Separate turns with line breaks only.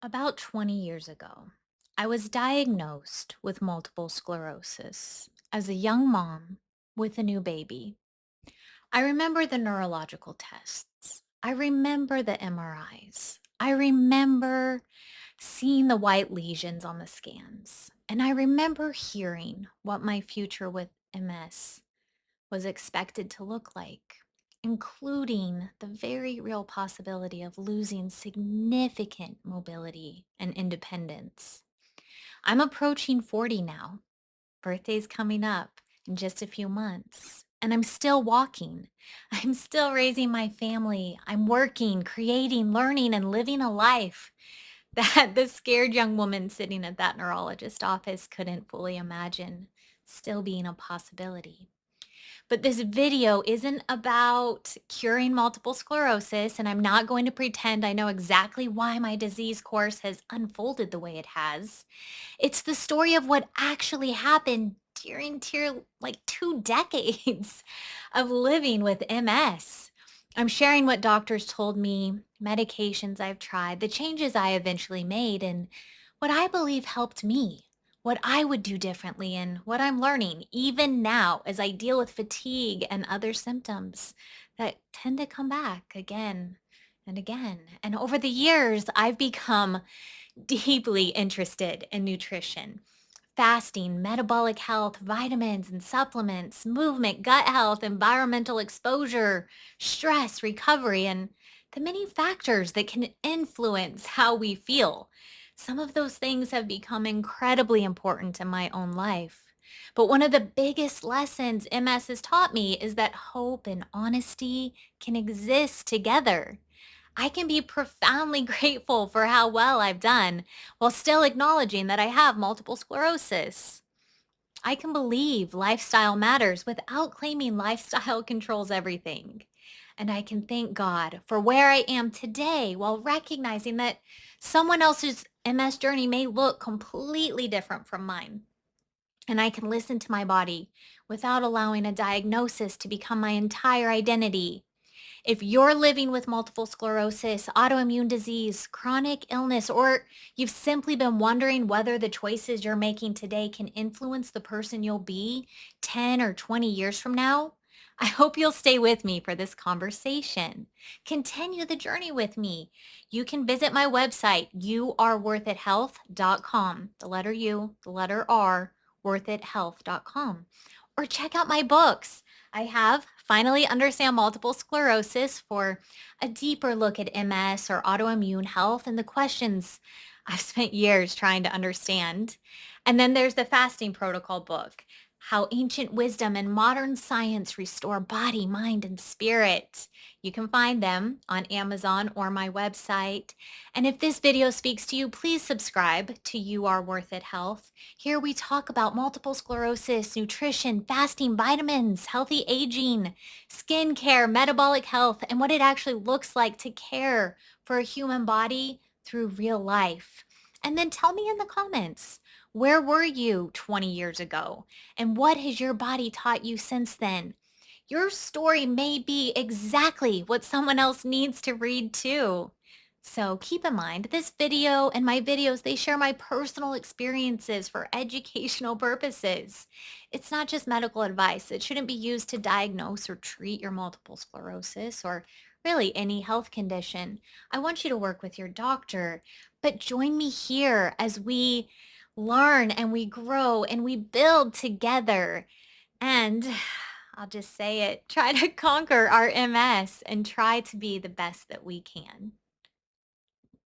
About 20 years ago, I was diagnosed with multiple sclerosis as a young mom with a new baby. I remember the neurological tests. I remember the MRIs. I remember seeing the white lesions on the scans. And I remember hearing what my future with MS was expected to look like, including the very real possibility of losing significant mobility and independence. I'm approaching 40 now. Birthday's coming up in just a few months. And I'm still walking. I'm still raising my family. I'm working, creating, learning, and living a life that the scared young woman sitting at that neurologist office couldn't fully imagine still being a possibility. But this video isn't about curing multiple sclerosis, and I'm not going to pretend I know exactly why my disease course has unfolded the way it has. It's the story of what actually happened during like 2 decades of living with MS. I'm sharing what doctors told me, medications I've tried, the changes I eventually made, and what I believe helped me, what I would do differently, and what I'm learning even now as I deal with fatigue and other symptoms that tend to come back again and again. And over the years, I've become deeply interested in nutrition, fasting, metabolic health, vitamins and supplements, movement, gut health, environmental exposure, stress, recovery, and the many factors that can influence how we feel. Some of those things have become incredibly important in my own life. But one of the biggest lessons MS has taught me is that hope and honesty can exist together. I can be profoundly grateful for how well I've done while still acknowledging that I have multiple sclerosis. I can believe lifestyle matters without claiming lifestyle controls everything. And I can thank God for where I am today while recognizing that someone else's MS journey may look completely different from mine. And I can listen to my body without allowing a diagnosis to become my entire identity. If you're living with multiple sclerosis, autoimmune disease, chronic illness, or you've simply been wondering whether the choices you're making today can influence the person you'll be 10 or 20 years from now, I hope you'll stay with me for this conversation. Continue the journey with me. You can visit my website, URworthitHealth.com, the letter U, the letter R, worthithealth.com, or check out my books. I have Finally Understand Multiple Sclerosis for a deeper look at MS or autoimmune health and the questions I've spent years trying to understand. And then there's the fasting protocol book, How Ancient Wisdom and Modern Science Restore Body, Mind, and Spirit. You can find them on Amazon or my website. And if this video speaks to you, please subscribe to You Are Worth It Health. Here we talk about multiple sclerosis, nutrition, fasting, vitamins, healthy aging, skincare, metabolic health, and what it actually looks like to care for a human body through real life. And then tell me in the comments, where were you 20 years ago? And what has your body taught you since then? Your story may be exactly what someone else needs to read too. So keep in mind, this video and my videos, they share my personal experiences for educational purposes. It's not just medical advice. It shouldn't be used to diagnose or treat your multiple sclerosis or really any health condition. I want you to work with your doctor, but join me here as we learn and we grow and we build together. And I'll just say it, try to conquer our MS and try to be the best that we can.